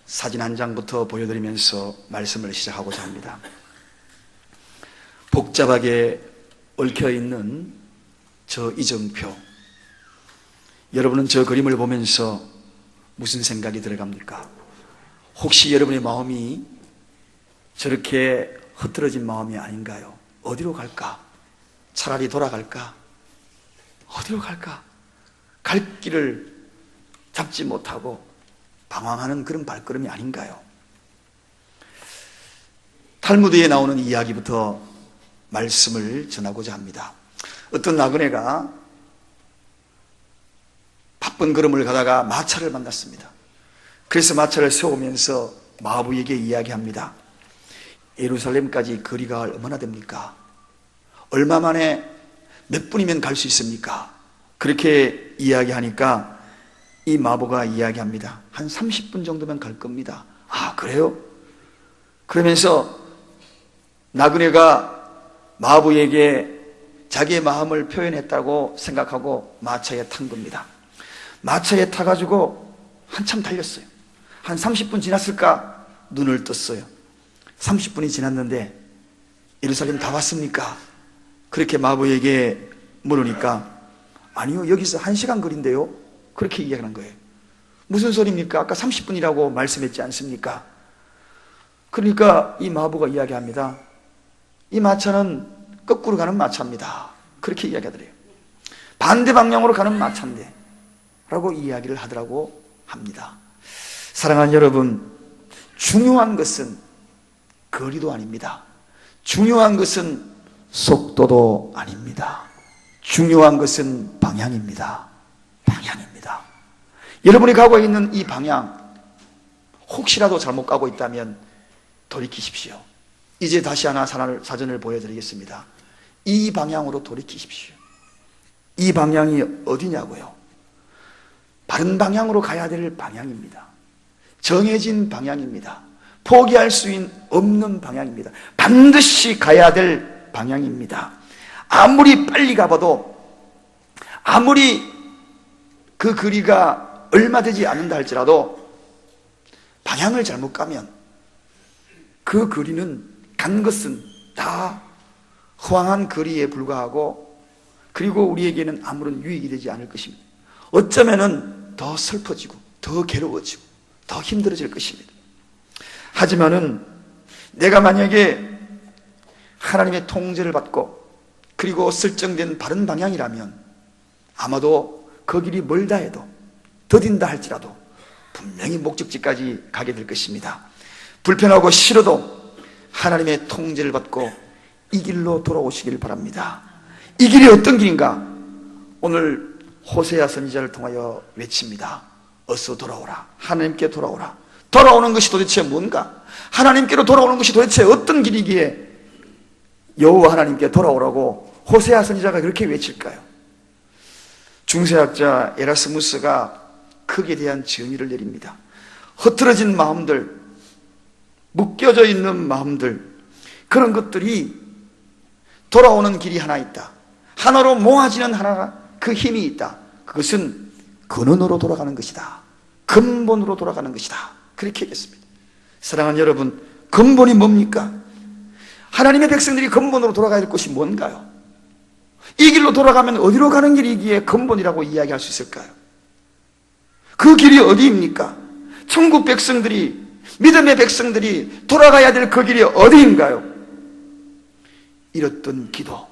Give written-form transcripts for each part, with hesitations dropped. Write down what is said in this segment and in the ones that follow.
사진 한 장부터 보여드리면서 말씀을 시작하고자 합니다. 복잡하게 얽혀있는 저 이정표, 여러분은 저 그림을 보면서 무슨 생각이 들어갑니까? 혹시 여러분의 마음이 저렇게 흐트러진 마음이 아닌가요? 어디로 갈까? 차라리 돌아갈까? 어디로 갈까? 갈 길을 잡지 못하고 방황하는 그런 발걸음이 아닌가요? 탈무드에 나오는 이야기부터 말씀을 전하고자 합니다. 어떤 나그네가 바쁜 걸음을 가다가 마차를 만났습니다. 그래서 마차를 세우면서 마부에게 이야기합니다. 예루살렘까지 거리가 얼마나 됩니까? 얼마 만에 몇 분이면 갈 수 있습니까? 그렇게 이야기하니까 이 마부가 이야기합니다. 한 30분 정도면 갈 겁니다. 아, 그래요? 그러면서 나그네가 마부에게 자기의 마음을 표현했다고 생각하고 마차에 탄 겁니다. 마차에 타가지고 한참 달렸어요. 한 30분 지났을까? 눈을 떴어요. 30분이 지났는데 예루살렘 다 왔습니까? 그렇게 마부에게 물으니까 아니요, 여기서 1시간 거리인데요. 그렇게 이야기하는 거예요. 무슨 소리입니까? 아까 30분이라고 말씀했지 않습니까? 그러니까 이 마부가 이야기합니다. 이 마차는 거꾸로 가는 마차입니다. 그렇게 이야기하더래요. 반대 방향으로 가는 마차인데 라고 이야기를 하더라고 합니다. 사랑하는 여러분, 중요한 것은 거리도 아닙니다. 중요한 것은 속도도 아닙니다. 중요한 것은 방향입니다. 방향입니다. 여러분이 가고 있는 이 방향, 혹시라도 잘못 가고 있다면 돌이키십시오. 이제 다시 하나 사전을 보여드리겠습니다. 이 방향으로 돌이키십시오. 이 방향이 어디냐고요? 바른 방향으로 가야 될 방향입니다. 정해진 방향입니다. 포기할 수 없는 방향입니다. 반드시 가야 될 방향입니다. 아무리 빨리 가봐도, 아무리 그 거리가 얼마 되지 않는다 할지라도 방향을 잘못 가면 그 거리는 간 것은 다 허황한 거리에 불과하고, 그리고 우리에게는 아무런 유익이 되지 않을 것입니다. 어쩌면은 더 슬퍼지고 더 괴로워지고 더 힘들어질 것입니다. 하지만은 내가 만약에 하나님의 통제를 받고 그리고 설정된 바른 방향이라면 아마도 그 길이 멀다 해도 더딘다 할지라도 분명히 목적지까지 가게 될 것입니다. 불편하고 싫어도 하나님의 통제를 받고 이 길로 돌아오시길 바랍니다. 이 길이 어떤 길인가? 오늘 호세아 선지자를 통하여 외칩니다. 어서 돌아오라. 하나님께 돌아오라. 돌아오는 것이 도대체 뭔가? 하나님께로 돌아오는 것이 도대체 어떤 길이기에 여호와 하나님께 돌아오라고 호세아 선지자가 그렇게 외칠까요? 중세학자 에라스무스가 크게 대한 정의를 내립니다. 흐트러진 마음들, 묶여져 있는 마음들, 그런 것들이 돌아오는 길이 하나 있다. 하나로 모아지는 하나가 그 힘이 있다. 그것은 근원으로 돌아가는 것이다. 근본으로 돌아가는 것이다. 그렇게 얘기했습니다. 사랑하는 여러분, 근본이 뭡니까? 하나님의 백성들이 근본으로 돌아가야 될 것이 뭔가요? 이 길로 돌아가면 어디로 가는 길이기에 근본이라고 이야기할 수 있을까요? 그 길이 어디입니까? 천국 백성들이, 믿음의 백성들이 돌아가야 될 그 길이 어디인가요? 이렇던 기도,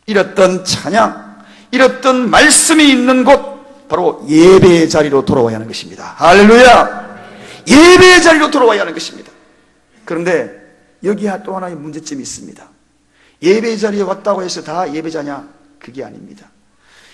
이렇던 찬양, 이렇던 말씀이 있는 곳, 바로 예배의 자리로 돌아와야 하는 것입니다. 할렐루야! 예배의 자리로 돌아와야 하는 것입니다. 그런데 여기 또 하나의 문제점이 있습니다. 예배의 자리에 왔다고 해서 다 예배자냐? 그게 아닙니다.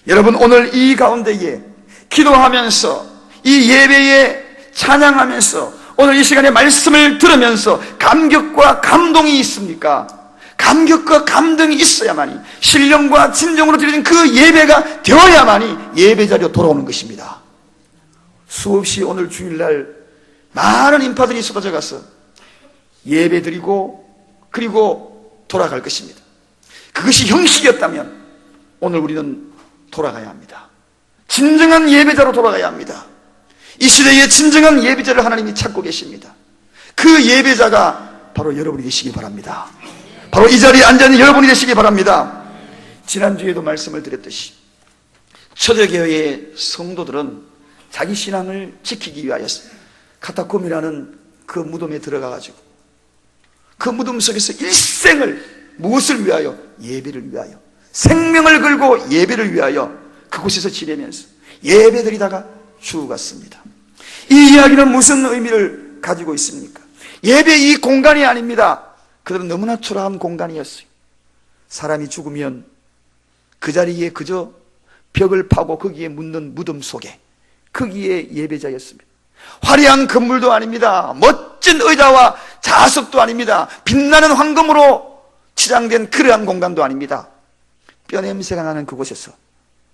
여러분, 오늘 이 가운데에 기도하면서, 이 예배에 찬양하면서, 오늘 이 시간에 말씀을 들으면서 감격과 감동이 있습니까? 감격과 감동이 있어야만이, 신령과 진정으로 드려진 그 예배가 되어야만이 예배 자리로 돌아오는 것입니다. 수없이 오늘 주일날 많은 인파들이 쏟아져 가서 예배 드리고 그리고 돌아갈 것입니다. 그것이 형식이었다면 오늘 우리는 돌아가야 합니다. 진정한 예배자로 돌아가야 합니다. 이 시대의 진정한 예배자를 하나님이 찾고 계십니다. 그 예배자가 바로 여러분이 되시기 바랍니다. 바로 이 자리에 앉아있는 여러분이 되시기 바랍니다. 지난주에도 말씀을 드렸듯이 초대교회의 성도들은 자기 신앙을 지키기 위하여 카타콤이라는 그 무덤에 들어가가지고 그 무덤 속에서 일생을 무엇을 위하여? 예배를 위하여, 생명을 걸고 예배를 위하여 그곳에서 지내면서 예배드리다가 죽어갔습니다. 이 이야기는 무슨 의미를 가지고 있습니까? 예배 이 공간이 아닙니다. 그들은 너무나 초라한 공간이었어요. 사람이 죽으면 그 자리에 그저 벽을 파고 거기에 묻는 무덤 속에, 거기에 예배자였습니다. 화려한 건물도 아닙니다. 멋진 의자와 좌석도 아닙니다. 빛나는 황금으로 치장된 그러한 공간도 아닙니다. 뼈냄새가 나는 그곳에서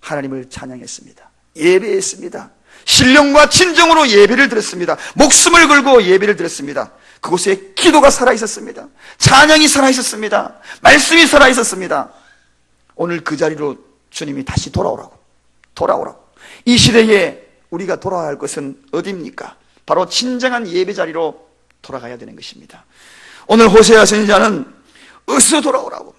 하나님을 찬양했습니다. 예배했습니다. 신령과 진정으로 예배를 드렸습니다. 목숨을 걸고 예배를 드렸습니다. 그곳에 기도가 살아있었습니다. 찬양이 살아있었습니다. 말씀이 살아있었습니다. 오늘 그 자리로 주님이 다시 돌아오라고. 이 시대에 우리가 돌아야 할 것은 어디입니까? 바로 진정한 예배 자리로 돌아가야 되는 것입니다. 오늘 호세아 선지자는 어서 돌아오라고,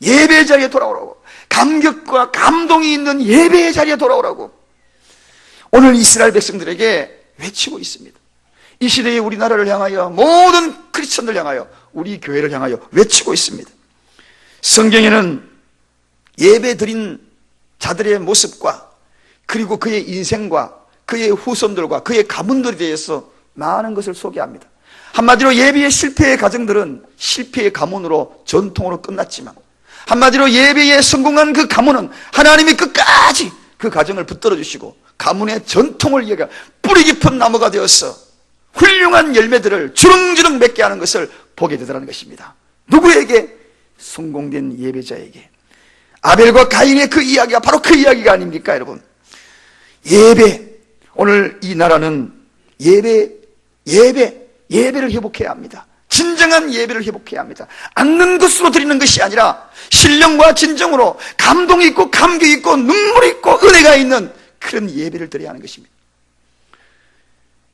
예배 자리에 돌아오라고, 감격과 감동이 있는 예배의 자리에 돌아오라고 오늘 이스라엘 백성들에게 외치고 있습니다. 이 시대에 우리나라를 향하여, 모든 크리스천들 향하여, 우리 교회를 향하여 외치고 있습니다. 성경에는 예배 드린 자들의 모습과 그리고 그의 인생과 그의 후손들과 그의 가문들에 대해서 많은 것을 소개합니다. 한마디로 예배의 실패의 가정들은 실패의 가문으로, 전통으로 끝났지만, 한마디로 예배에 성공한 그 가문은 하나님이 끝까지 그 가정을 붙들어 주시고 가문의 전통을 이어가 뿌리 깊은 나무가 되어서 훌륭한 열매들을 주렁주렁 맺게 하는 것을 보게 되더라는 것입니다. 누구에게? 성공된 예배자에게. 아벨과 가인의 그 이야기가 바로 그 이야기가 아닙니까, 여러분? 예배. 오늘 이 나라는 예배를 회복해야 합니다. 진정한 예배를 회복해야 합니다. 앉는 것으로 드리는 것이 아니라 신령과 진정으로 감동 있고 감격 있고 눈물 있고 은혜가 있는 그런 예배를 드려야 하는 것입니다.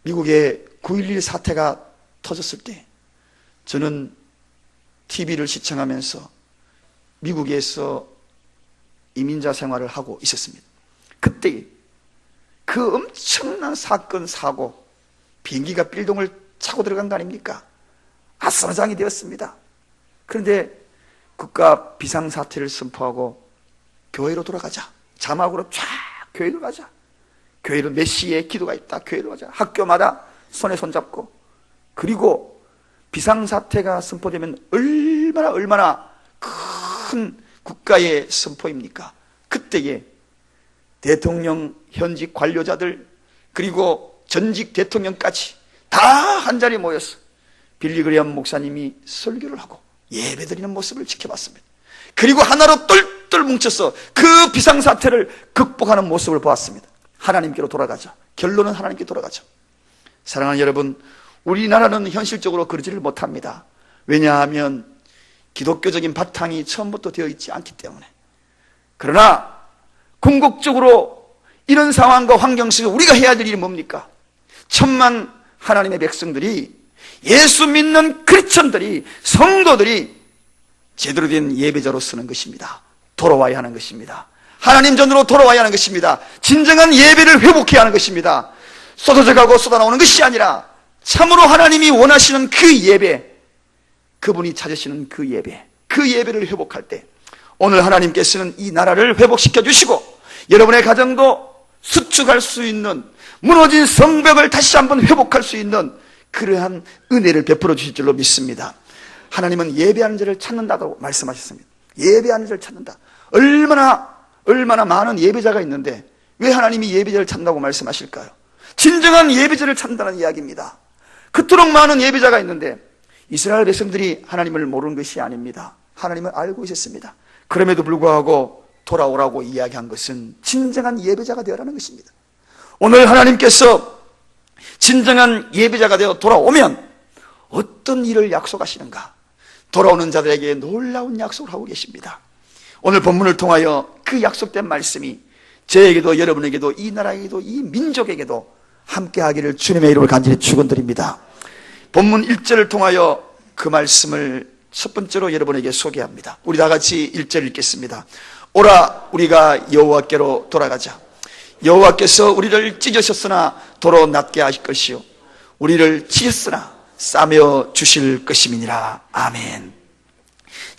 미국의 9.11 사태가 터졌을 때 저는 TV를 시청하면서 미국에서 이민자 생활을 하고 있었습니다. 그때 그 엄청난 사건, 사고, 비행기가 빌동을 차고 들어간 거 아닙니까? 아수라장이 되었습니다. 그런데 국가 비상사태를 선포하고 교회로 돌아가자. 자막으로 쫙 교회로 가자. 교회로 메시의 기도가 있다. 교회로 가자. 학교마다 손에 손잡고, 그리고 비상사태가 선포되면 얼마나 큰 국가의 선포입니까? 그때에 대통령, 현직 관료자들, 그리고 전직 대통령까지 다 한자리에 모여서 빌리그레엄 목사님이 설교를 하고 예배드리는 모습을 지켜봤습니다. 그리고 하나로 똘똘 뭉쳐서 그 비상사태를 극복하는 모습을 보았습니다. 하나님께로 돌아가자. 결론은 하나님께 돌아가자. 사랑하는 여러분, 우리나라는 현실적으로 그러지를 못합니다. 왜냐하면 기독교적인 바탕이 처음부터 되어 있지 않기 때문에. 그러나 궁극적으로 이런 상황과 환경 속에 우리가 해야 될 일이 뭡니까? 천만 하나님의 백성들이, 예수 믿는 크리스천들이, 성도들이 제대로 된 예배자로 서는 것입니다. 돌아와야 하는 것입니다. 하나님 전으로 돌아와야 하는 것입니다. 진정한 예배를 회복해야 하는 것입니다. 쏟아져 가고 쏟아나오는 것이 아니라 참으로 하나님이 원하시는 그 예배, 그분이 찾으시는 그 예배, 그 예배를 회복할 때 오늘 하나님께서는 이 나라를 회복시켜 주시고 여러분의 가정도 수축할 수 있는, 무너진 성벽을 다시 한번 회복할 수 있는 그러한 은혜를 베풀어 주실 줄로 믿습니다. 하나님은 예배하는 자를 찾는다고 말씀하셨습니다. 예배하는 자를 찾는다. 얼마나 많은 예배자가 있는데 왜 하나님이 예배자를 찾는다고 말씀하실까요? 진정한 예배자를 찾는다는 이야기입니다. 그토록 많은 예배자가 있는데 이스라엘 백성들이 하나님을 모르는 것이 아닙니다. 하나님을 알고 있었습니다. 그럼에도 불구하고 돌아오라고 이야기한 것은 진정한 예배자가 되어라는 것입니다. 오늘 하나님께서 진정한 예배자가 되어 돌아오면 어떤 일을 약속하시는가? 돌아오는 자들에게 놀라운 약속을 하고 계십니다. 오늘 본문을 통하여 그 약속된 말씀이 저에게도 여러분에게도 이 나라에게도 이 민족에게도 함께하기를 주님의 이름으로 간절히 축원드립니다. 본문 1절을 통하여 그 말씀을 첫 번째로 여러분에게 소개합니다. 우리 다 같이 1절 읽겠습니다. 오라 우리가 여호와께로 돌아가자. 여호와께서 우리를 찢으셨으나 도로 낫게 하실 것이요 우리를 찢었으나 싸매 주실 것임이니라. 아멘.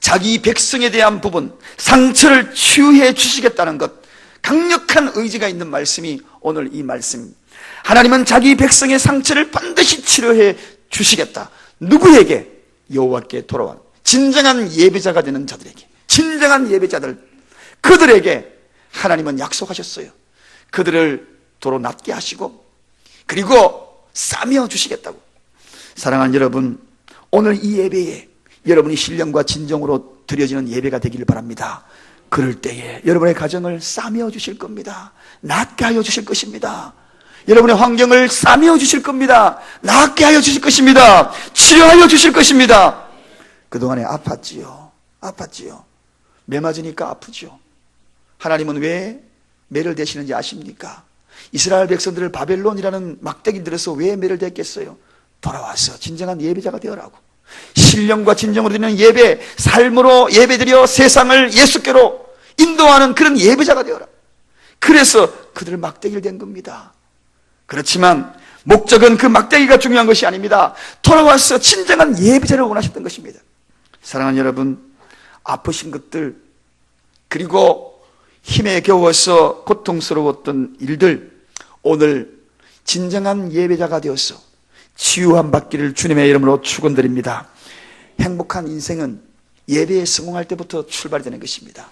자기 백성에 대한 부분, 상처를 치유해 주시겠다는 것, 강력한 의지가 있는 말씀이 오늘 이 말씀입니다. 하나님은 자기 백성의 상처를 반드시 치료해 주시겠다. 누구에게? 여호와께 돌아와 진정한 예배자가 되는 자들에게, 진정한 예배자들, 그들에게 하나님은 약속하셨어요. 그들을 도로 낫게 하시고 그리고 싸매어 주시겠다고. 사랑하는 여러분, 오늘 이 예배에 여러분이 신령과 진정으로 드려지는 예배가 되기를 바랍니다. 그럴 때에 여러분의 가정을 싸매어 주실 겁니다. 낫게 하여 주실 것입니다. 여러분의 환경을 싸매어 주실 겁니다. 낫게 하여 주실 것입니다. 치료하여 주실 것입니다. 그동안에 아팠지요. 매 맞으니까 아프죠. 하나님은 왜 매를 대시는지 아십니까? 이스라엘 백성들을 바벨론이라는 막대기 들어서 왜 매를 댔겠어요? 돌아와서 진정한 예배자가 되어라고. 신령과 진정으로 드리는 예배, 삶으로 예배드려 세상을 예수께로 인도하는 그런 예배자가 되어라. 그래서 그들을 막대기를 댄 겁니다. 그렇지만 목적은 그 막대기가 중요한 것이 아닙니다. 돌아와서 진정한 예배자를 원하셨던 것입니다. 사랑하는 여러분, 아프신 것들, 그리고 힘에 겨워서 고통스러웠던 일들, 오늘 진정한 예배자가 되어서 치유함 받기를 주님의 이름으로 축원드립니다. 행복한 인생은 예배에 성공할 때부터 출발이 되는 것입니다.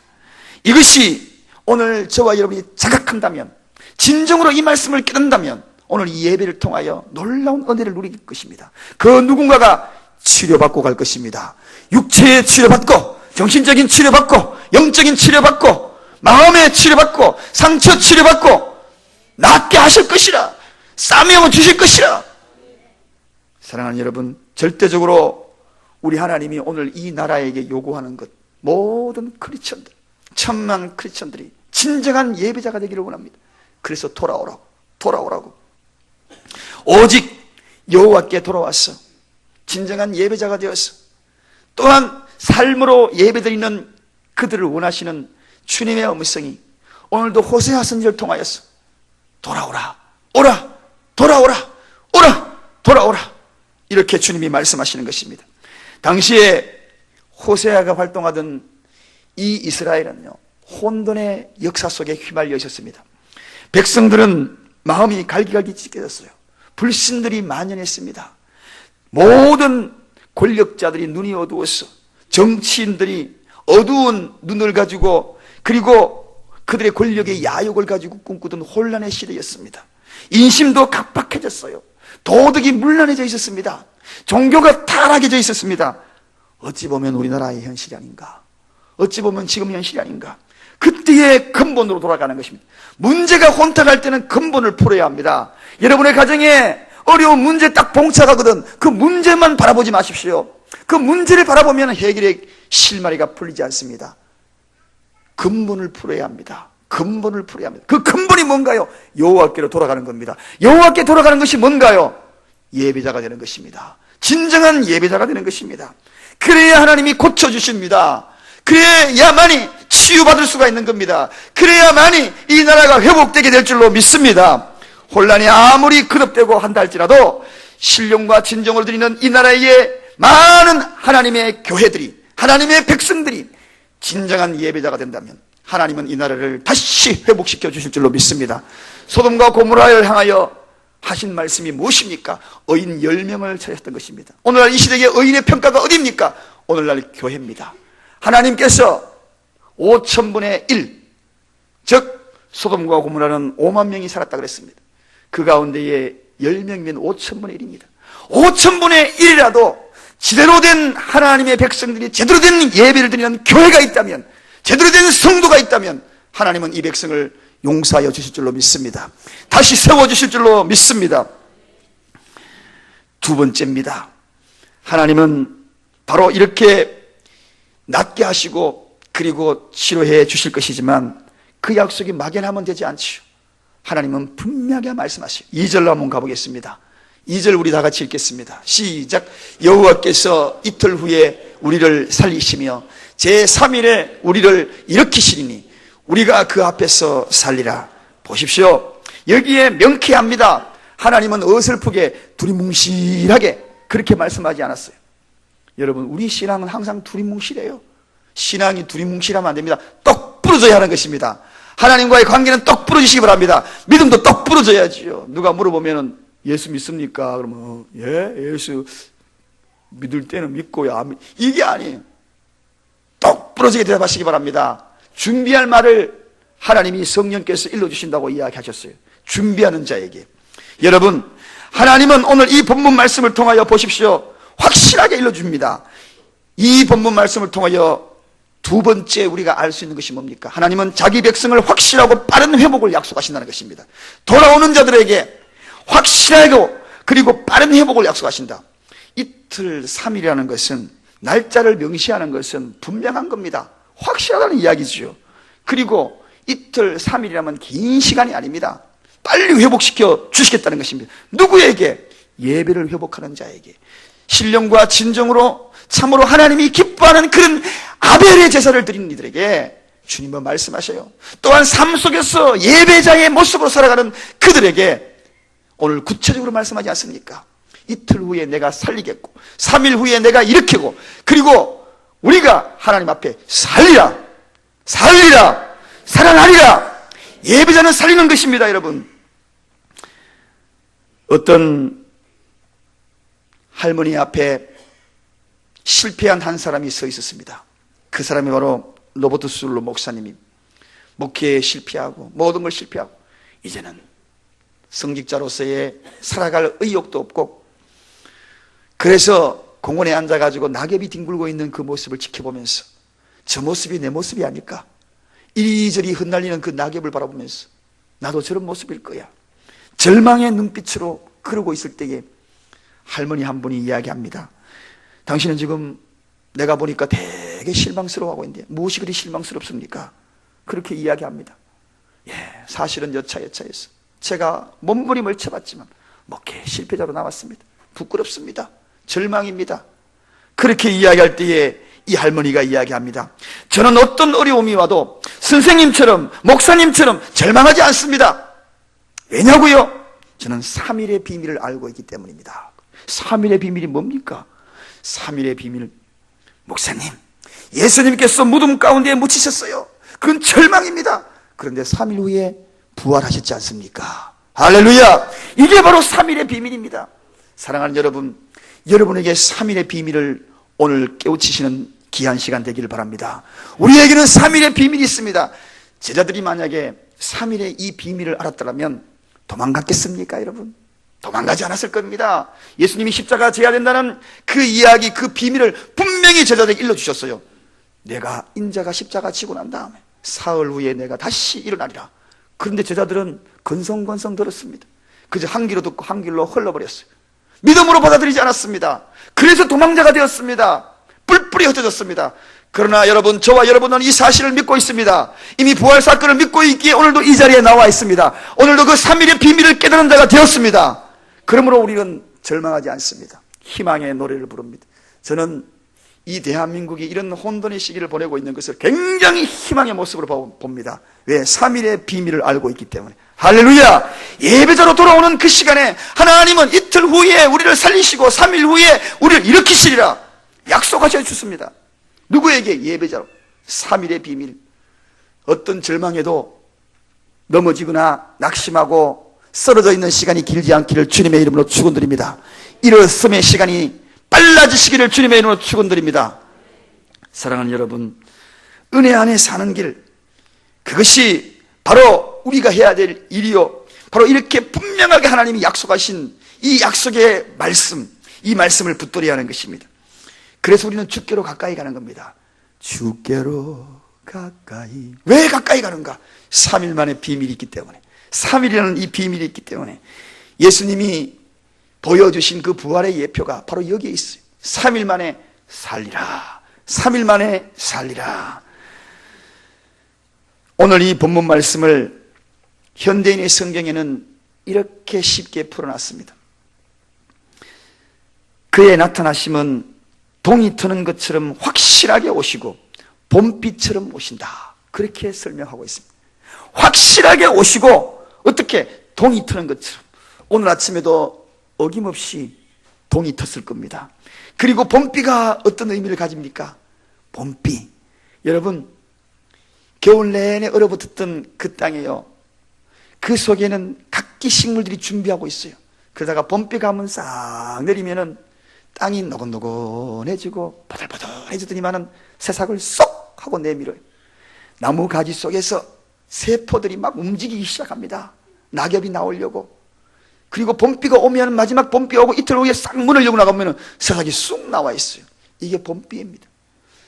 이것이 오늘 저와 여러분이 자각한다면, 진정으로 이 말씀을 깨닫는다면 오늘 이 예배를 통하여 놀라운 은혜를 누릴 것입니다. 그 누군가가 치료받고 갈 것입니다. 육체의 치료받고, 정신적인 치료받고, 영적인 치료받고, 마음의 치료받고, 상처 치료받고 낫게 하실 것이라. 싸매어 주실 것이라. 사랑하는 여러분, 절대적으로 우리 하나님이 오늘 이 나라에게 요구하는 것, 모든 크리스천들, 천만 크리스천들이 진정한 예배자가 되기를 원합니다. 그래서 돌아오라고. 오직 여호와께 돌아와서 진정한 예배자가 되어서 또한 삶으로 예배드리는 그들을 원하시는 주님의 음성이 오늘도 호세아 선지자를 통하여서 돌아오라 이렇게 주님이 말씀하시는 것입니다. 당시에 호세아가 활동하던 이 이스라엘은요, 혼돈의 역사 속에 휘말려 있었습니다. 백성들은 마음이 갈기갈기 찢겨졌어요. 불신들이 만연했습니다. 모든 권력자들이 눈이 어두웠어. 정치인들이 어두운 눈을 가지고, 그리고 그들의 권력의 야욕을 가지고 꿈꾸던 혼란의 시대였습니다. 인심도 각박해졌어요. 도덕이 문란해져 있었습니다. 종교가 타락해져 있었습니다. 어찌 보면 우리나라의 현실이 아닌가, 어찌 보면 지금 현실이 아닌가. 그때의 근본으로 돌아가는 것입니다. 문제가 혼탁할 때는 근본을 풀어야 합니다. 여러분의 가정에 어려운 문제 딱 봉착하거든 그 문제만 바라보지 마십시오. 그 문제를 바라보면 해결의 실마리가 풀리지 않습니다. 근본을 풀어야 합니다. 근본을 풀어야 합니다. 그 근본이 뭔가요? 여호와께로 돌아가는 겁니다. 여호와께 돌아가는 것이 뭔가요? 예배자가 되는 것입니다. 진정한 예배자가 되는 것입니다. 그래야 하나님이 고쳐주십니다. 그래야만이 치유받을 수가 있는 겁니다. 그래야만이 이 나라가 회복되게 될 줄로 믿습니다. 혼란이 아무리 거듭되고 한다 할지라도 신령과 진정으로 드리는 이 나라의 많은 하나님의 교회들이, 하나님의 백성들이 진정한 예배자가 된다면 하나님은 이 나라를 다시 회복시켜 주실 줄로 믿습니다. 소돔과 고모라를 향하여 하신 말씀이 무엇입니까? 의인 10명을 찾았던 것입니다. 오늘날 이 시대의 의인의 평가가 어디입니까? 오늘날 교회입니다. 하나님께서 5,000분의 1, 즉 소돔과 고모라는 5만 명이 살았다 그랬습니다. 그 가운데에 10명이면 5,000분의 1입니다. 5,000분의 1이라도 제대로 된 하나님의 백성들이 제대로 된 예배를 드리는 교회가 있다면, 제대로 된 성도가 있다면 하나님은 이 백성을 용서하여 주실 줄로 믿습니다. 다시 세워주실 줄로 믿습니다. 두 번째입니다. 하나님은 바로 이렇게 낫게 하시고 그리고 치료해 주실 것이지만 그 약속이 막연하면 되지 않지요. 하나님은 분명하게 말씀하시요. 2절로 한번 가보겠습니다. 2절 우리 다 같이 읽겠습니다. 시작. 여호와께서 이틀 후에 우리를 살리시며 제3일에 우리를 일으키시리니 우리가 그 앞에서 살리라. 보십시오. 여기에 명쾌합니다. 하나님은 어설프게 두리뭉실하게 그렇게 말씀하지 않았어요. 여러분, 우리 신앙은 항상 두리뭉실해요. 신앙이 두리뭉실하면 안 됩니다. 똑 부러져야 하는 것입니다. 하나님과의 관계는 똑 부러지시기 바랍니다. 믿음도 똑 부러져야지요. 누가 물어보면은 예수 믿습니까? 그러면 예, 예수 믿을 때는 믿고요. 이게 아니에요. 똑 부러지게 대답하시기 바랍니다. 준비할 말을 하나님이 성령께서 일러주신다고 이야기하셨어요. 준비하는 자에게. 여러분, 하나님은 오늘 이 본문 말씀을 통하여 보십시오. 확실하게 일러줍니다. 이 본문 말씀을 통하여 두 번째 우리가 알 수 있는 것이 뭡니까? 하나님은 자기 백성을 확실하고 빠른 회복을 약속하신다는 것입니다. 돌아오는 자들에게 확실하고 그리고 빠른 회복을 약속하신다. 이틀 3일이라는 것은, 날짜를 명시하는 것은 분명한 겁니다. 확실하다는 이야기죠. 그리고 이틀 3일이라면 긴 시간이 아닙니다. 빨리 회복시켜 주시겠다는 것입니다. 누구에게? 예배를 회복하는 자에게. 신령과 진정으로 참으로 하나님이 기뻐하는 그런 아벨의 제사를 드리는 이들에게 주님은 말씀하셔요. 또한 삶 속에서 예배자의 모습으로 살아가는 그들에게 오늘 구체적으로 말씀하지 않습니까? 이틀 후에 내가 살리겠고 3일 후에 내가 일으키고, 그리고 우리가 하나님 앞에 살리라 살아나리라. 예배자는 살리는 것입니다. 여러분, 어떤 할머니 앞에 실패한 한 사람이 서 있었습니다. 그 사람이 바로 로버트 술로 목사님이 목회에 실패하고 모든 걸 실패하고 이제는 성직자로서의 살아갈 의욕도 없고, 그래서 공원에 앉아가지고 낙엽이 뒹굴고 있는 그 모습을 지켜보면서 저 모습이 내 모습이 아닐까? 이리저리 흩날리는 그 낙엽을 바라보면서 나도 저런 모습일 거야. 절망의 눈빛으로 그러고 있을 때에 할머니 한 분이 이야기합니다. 당신은 지금 내가 보니까 되게 실망스러워하고 있는데 무엇이 그리 실망스럽습니까? 그렇게 이야기합니다. 예, 사실은 여차여차해서 제가 몸부림을 쳐봤지만 목회 실패자로 나왔습니다. 부끄럽습니다. 절망입니다. 그렇게 이야기할 때에 이 할머니가 이야기합니다. 저는 어떤 어려움이 와도 선생님처럼 목사님처럼 절망하지 않습니다. 왜냐고요? 저는 3일의 비밀을 알고 있기 때문입니다. 3일의 비밀이 뭡니까? 3일의 비밀, 목사님, 예수님께서 무덤 가운데 묻히셨어요. 그건 절망입니다. 그런데 3일 후에 부활하셨지 않습니까? 할렐루야! 이게 바로 3일의 비밀입니다. 사랑하는 여러분, 여러분에게 3일의 비밀을 오늘 깨우치시는 귀한 시간 되기를 바랍니다. 우리에게는 3일의 비밀이 있습니다. 제자들이 만약에 3일의 이 비밀을 알았더라면 도망갔겠습니까, 여러분? 도망가지 않았을 겁니다. 예수님이 십자가 져야 된다는 그 이야기, 그 비밀을 분명히 제자들에게 일러주셨어요. 내가 인자가 십자가 지고 난 다음에 사흘 후에 내가 다시 일어나리라. 그런데 제자들은 건성건성 들었습니다. 그저 한 귀로 듣고 한 길로 흘러버렸어요. 믿음으로 받아들이지 않았습니다. 그래서 도망자가 되었습니다. 뿔뿔이 흩어졌습니다. 그러나 여러분, 저와 여러분은 이 사실을 믿고 있습니다. 이미 부활 사건을 믿고 있기에 오늘도 이 자리에 나와 있습니다. 오늘도 그 3일의 비밀을 깨달은 자가 되었습니다. 그러므로 우리는 절망하지 않습니다. 희망의 노래를 부릅니다. 저는 이 대한민국이 이런 혼돈의 시기를 보내고 있는 것을 굉장히 희망의 모습으로 봅니다. 왜? 3일의 비밀을 알고 있기 때문에. 할렐루야! 예배자로 돌아오는 그 시간에 하나님은 이틀 후에 우리를 살리시고 3일 후에 우리를 일으키시리라 약속하셔 주셨습니다. 누구에게? 예배자로. 3일의 비밀. 어떤 절망에도 넘어지거나 낙심하고 쓰러져 있는 시간이 길지 않기를 주님의 이름으로 축원드립니다. 일어섬의 시간이 빨라지시기를 주님의 이름으로 축원드립니다. 사랑하는 여러분, 은혜 안에 사는 길, 그것이 바로 우리가 해야 될 일이요, 바로 이렇게 분명하게 하나님이 약속하신 이 약속의 말씀, 이 말씀을 붙들어야 하는 것입니다. 그래서 우리는 주께로 가까이 가는 겁니다. 주께로 가까이. 왜 가까이 가는가? 3일 만에 비밀이 있기 때문에. 3일이라는 이 비밀이 있기 때문에. 예수님이 보여주신 그 부활의 예표가 바로 여기에 있어요. 3일 만에 살리라. 3일 만에 살리라. 오늘 이 본문 말씀을 현대인의 성경에는 이렇게 쉽게 풀어놨습니다. 그의 나타나심은 동이 트는 것처럼 확실하게 오시고 봄비처럼 오신다. 그렇게 설명하고 있습니다. 확실하게 오시고 어떻게? 동이 트는 것처럼. 오늘 아침에도 어김없이 동이 텄을 겁니다. 그리고 봄비가 어떤 의미를 가집니까? 봄비. 여러분, 겨울 내내 얼어붙었던 그 땅에요, 그 속에는 각기 식물들이 준비하고 있어요. 그러다가 봄비가 한번 싹 내리면은 땅이 노곤노곤해지고 바들바들해지더니만은 새싹을 쏙 하고 내밀어요. 나무 가지 속에서 세포들이 막 움직이기 시작합니다. 낙엽이 나오려고. 그리고 봄비가 오면 마지막 봄비 오고 이틀 후에 싹 문을 열고 나가면 새싹이 쑥 나와 있어요. 이게 봄비입니다.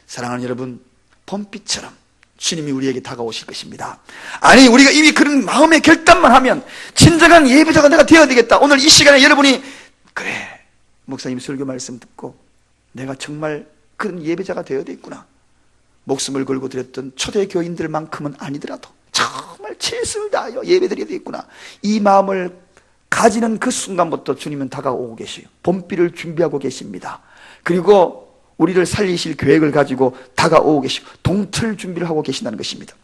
사랑하는 여러분, 봄비처럼 주님이 우리에게 다가오실 것입니다. 아니, 우리가 이미 그런 마음의 결단만 하면 진정한 예배자가 내가 되어야 되겠다. 오늘 이 시간에 여러분이 그래, 목사님 설교 말씀 듣고 내가 정말 그런 예배자가 되어야 되겠구나. 목숨을 걸고 드렸던 초대 교인들만큼은 아니더라도 정말 최선을 다하여 예배드려야 되겠구나. 이 마음을 가지는 그 순간부터 주님은 다가오고 계셔요. 봄비를 준비하고 계십니다. 그리고 우리를 살리실 계획을 가지고 다가오고 계시고 동틀 준비를 하고 계신다는 것입니다.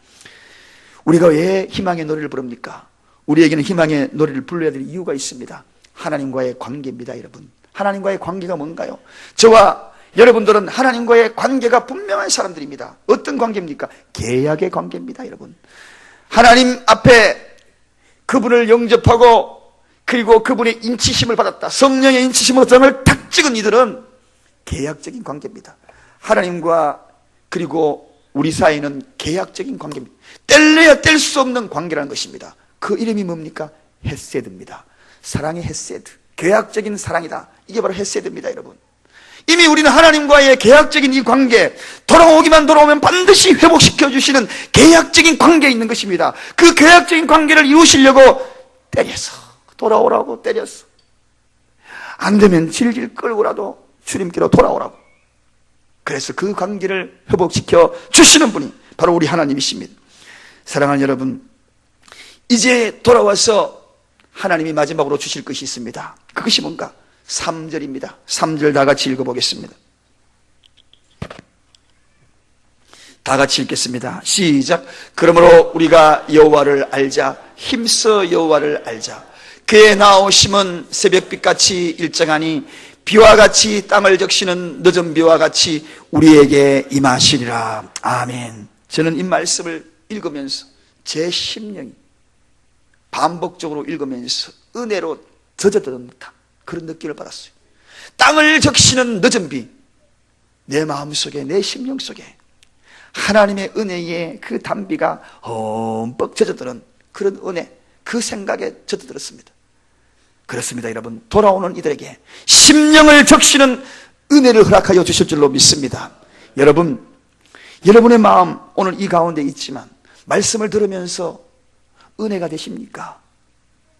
우리가 왜 희망의 노래를 부릅니까? 우리에게는 희망의 노래를 불러야 될 이유가 있습니다. 하나님과의 관계입니다. 여러분, 하나님과의 관계가 뭔가요? 저와 여러분들은 하나님과의 관계가 분명한 사람들입니다. 어떤 관계입니까? 계약의 관계입니다. 여러분, 하나님 앞에 그분을 영접하고 그리고 그분의 인치심을 받았다, 성령의 인치심으로 점을 탁 찍은 이들은 계약적인 관계입니다. 하나님과 그리고 우리 사이는 계약적인 관계입니다. 뗄래야 뗄 수 없는 관계라는 것입니다. 그 이름이 뭡니까? 헤세드입니다. 사랑의 헤세드, 계약적인 사랑이다. 이게 바로 헤세드입니다. 여러분, 이미 우리는 하나님과의 계약적인 이 관계, 돌아오면 반드시 회복시켜 주시는 계약적인 관계에 있는 것입니다. 그 계약적인 관계를 이루시려고 때려서 돌아오라고, 때려서 안 되면 질질 끌고라도 주님께로 돌아오라고. 그래서 그 관계를 회복시켜 주시는 분이 바로 우리 하나님이십니다. 사랑하는 여러분, 이제 돌아와서 하나님이 마지막으로 주실 것이 있습니다. 그것이 뭔가? 3절입니다. 3절 다 같이 읽어보겠습니다. 다 같이 읽겠습니다. 시작. 그러므로 우리가 여호와를 알자. 힘써 여호와를 알자. 그의 나오심은 새벽빛같이 일정하니 비와 같이 땅을 적시는 늦은 비와 같이 우리에게 임하시리라. 아멘. 저는 이 말씀을 읽으면서 제 심령이 반복적으로 읽으면서 은혜로 젖어드는 듯한 그런 느낌을 받았어요. 땅을 적시는 늦은 비, 내 마음속에, 내 심령 속에 하나님의 은혜의 그 단비가 흠뻑 젖어드는 그런 은혜, 그 생각에 젖어들었습니다. 그렇습니다. 여러분, 돌아오는 이들에게 심령을 적시는 은혜를 허락하여 주실 줄로 믿습니다. 여러분, 여러분의 마음 오늘 이 가운데 있지만 말씀을 들으면서 은혜가 되십니까?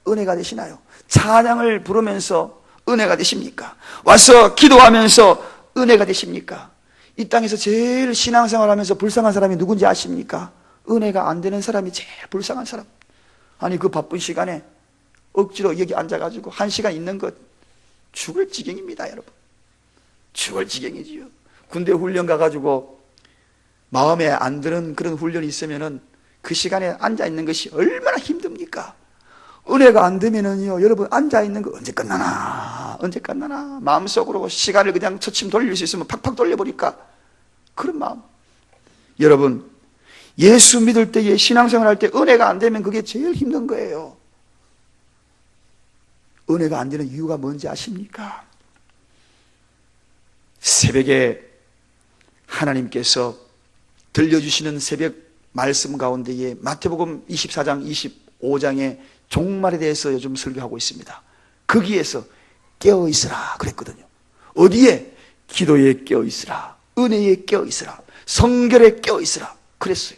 은혜가 되시나요? 찬양을 부르면서 은혜가 되십니까? 와서 기도하면서 은혜가 되십니까? 이 땅에서 제일 신앙생활 하면서 불쌍한 사람이 누군지 아십니까? 은혜가 안 되는 사람이 제일 불쌍한 사람. 아니, 그 바쁜 시간에 억지로 여기 앉아가지고 1시간 있는 것 죽을 지경입니다. 여러분, 죽을 지경이지요. 군대 훈련 가가지고 마음에 안 드는 그런 훈련이 있으면은 그 시간에 앉아있는 것이 얼마나 힘듭니까? 은혜가 안 되면은요, 여러분, 앉아있는 거 언제 끝나나 마음속으로 시간을 그냥 처침 돌릴 수 있으면 팍팍 돌려버릴까, 그런 마음. 여러분, 예수 믿을 때에, 신앙생활 할 때 은혜가 안 되면 그게 제일 힘든 거예요. 은혜가 안 되는 이유가 뭔지 아십니까? 새벽에 하나님께서 들려주시는 새벽 말씀 가운데에 마태복음 24장 25장의 종말에 대해서 요즘 설교하고 있습니다. 거기에서 깨어있으라 그랬거든요. 어디에? 기도에 깨어있으라, 은혜에 깨어있으라, 성결에 깨어있으라 그랬어요.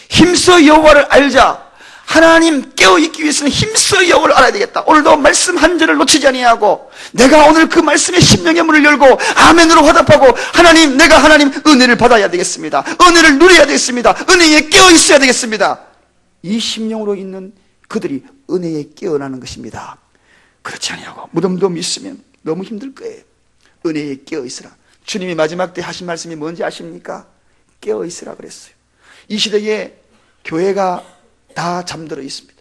힘써 여호와를 알자. 하나님 깨어있기 위해서는 힘써 여호와를 알아야 되겠다. 오늘도 말씀 한 절을 놓치지 아니하고 내가 오늘 그 말씀의 심령의 문을 열고 아멘으로 화답하고 하나님, 내가 하나님 은혜를 받아야 되겠습니다. 은혜를 누려야 되겠습니다. 은혜에 깨어있어야 되겠습니다. 이 심령으로 있는 그들이 은혜에 깨어나는 것입니다. 그렇지 아니하고 무덤덤 있으면 너무 힘들 거예요. 은혜에 깨어있으라. 주님이 마지막 때 하신 말씀이 뭔지 아십니까? 깨어있으라 그랬어요. 이 시대에 교회가 다 잠들어 있습니다.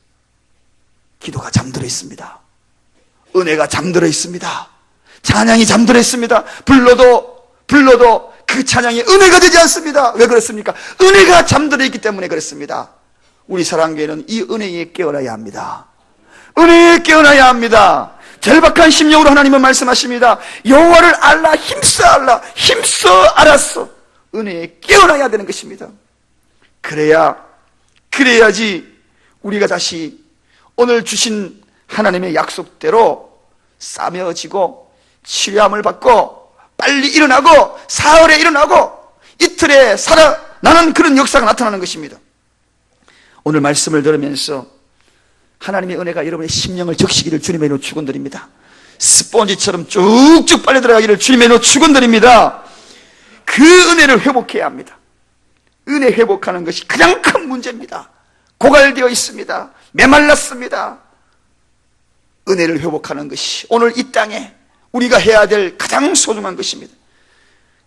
기도가 잠들어 있습니다. 은혜가 잠들어 있습니다. 찬양이 잠들어 있습니다. 불러도 그 찬양이 은혜가 되지 않습니다. 왜 그렇습니까? 은혜가 잠들어 있기 때문에 그렇습니다. 우리 사랑교회는 이 은혜에 깨어나야 합니다. 은혜에 깨어나야 합니다. 절박한 심령으로 하나님은 말씀하십니다. 여호와를 알라, 힘써 알라, 힘써 알았어. 은혜에 깨어나야 되는 것입니다. 그래야지 우리가 다시 오늘 주신 하나님의 약속대로 싸매어지고 치료함을 받고 빨리 일어나고 사흘에 일어나고 이틀에 살아나는 그런 역사가 나타나는 것입니다. 오늘 말씀을 들으면서 하나님의 은혜가 여러분의 심령을 적시기를 주님의 이름으로 축원드립니다. 스펀지처럼 쭉쭉 빨려 들어가기를 주님의 이름으로 축원드립니다. 그 은혜를 회복해야 합니다. 은혜 회복하는 것이 가장 큰 문제입니다. 고갈되어 있습니다. 메말랐습니다. 은혜를 회복하는 것이 오늘 이 땅에 우리가 해야 될 가장 소중한 것입니다.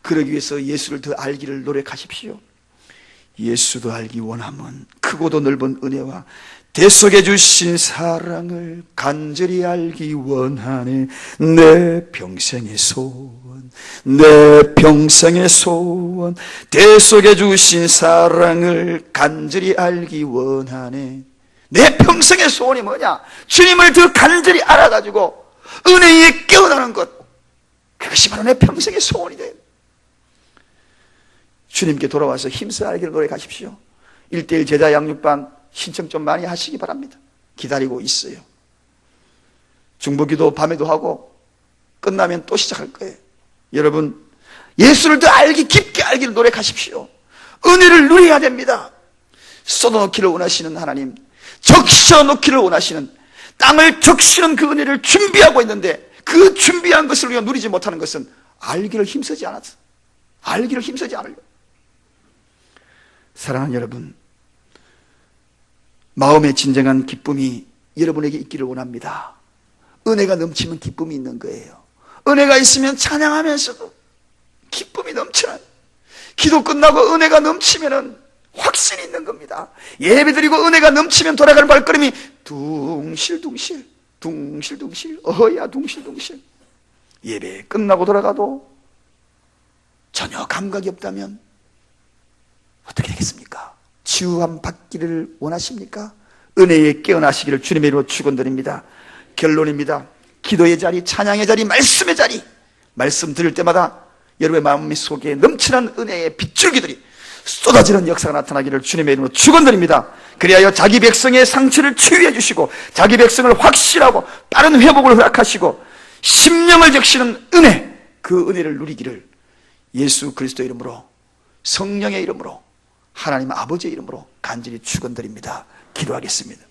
그러기 위해서 예수를 더 알기를 노력하십시오. 예수도 알기 원하면 크고도 넓은 은혜와 대속해 주신 사랑을 간절히 알기 원하네. 내 평생의 소원, 내 평생의 소원, 대속해 주신 사랑을 간절히 알기 원하네. 내 평생의 소원이 뭐냐? 주님을 더 간절히 알아가지고 은혜에 깨어나는 것, 그것이 바로 내 평생의 소원이 돼요. 주님께 돌아와서 힘써 알기를 노력하십시오. 1:1 제자 양육반 신청 좀 많이 하시기 바랍니다. 기다리고 있어요. 중보기도 밤에도 하고 끝나면 또 시작할 거예요. 여러분, 예수를 더 깊게 알기를 노력하십시오. 은혜를 누려야 됩니다. 쏟아놓기를 원하시는 하나님, 적셔놓기를 원하시는, 땅을 적시는 그 은혜를 준비하고 있는데 그 준비한 것을 우리가 누리지 못하는 것은 알기를 힘쓰지 않았어. 알기를 힘쓰지 않으려. 사랑하는 여러분, 마음의 진정한 기쁨이 여러분에게 있기를 원합니다. 은혜가 넘치면 기쁨이 있는 거예요. 은혜가 있으면 찬양하면서도 기쁨이 넘치는, 기도 끝나고 은혜가 넘치면 확신이 있는 겁니다. 예배드리고 은혜가 넘치면 돌아가는 발걸음이 둥실둥실 둥실둥실 어야 둥실둥실. 예배 끝나고 돌아가도 전혀 감각이 없다면 어떻게 되겠습니까? 치유함 받기를 원하십니까? 은혜에 깨어나시기를 주님의 이름으로 축원드립니다. 결론입니다. 기도의 자리, 찬양의 자리, 말씀의 자리, 말씀 들을 때마다 여러분의 마음 속에 넘치는 은혜의 빗줄기들이 쏟아지는 역사가 나타나기를 주님의 이름으로 축원드립니다. 그리하여 자기 백성의 상처를 치유해 주시고 자기 백성을 확실하고 빠른 회복을 허락하시고 심령을 적시는 은혜, 그 은혜를 누리기를 예수 그리스도의 이름으로, 성령의 이름으로, 하나님 아버지의 이름으로 간절히 축원드립니다. 기도하겠습니다.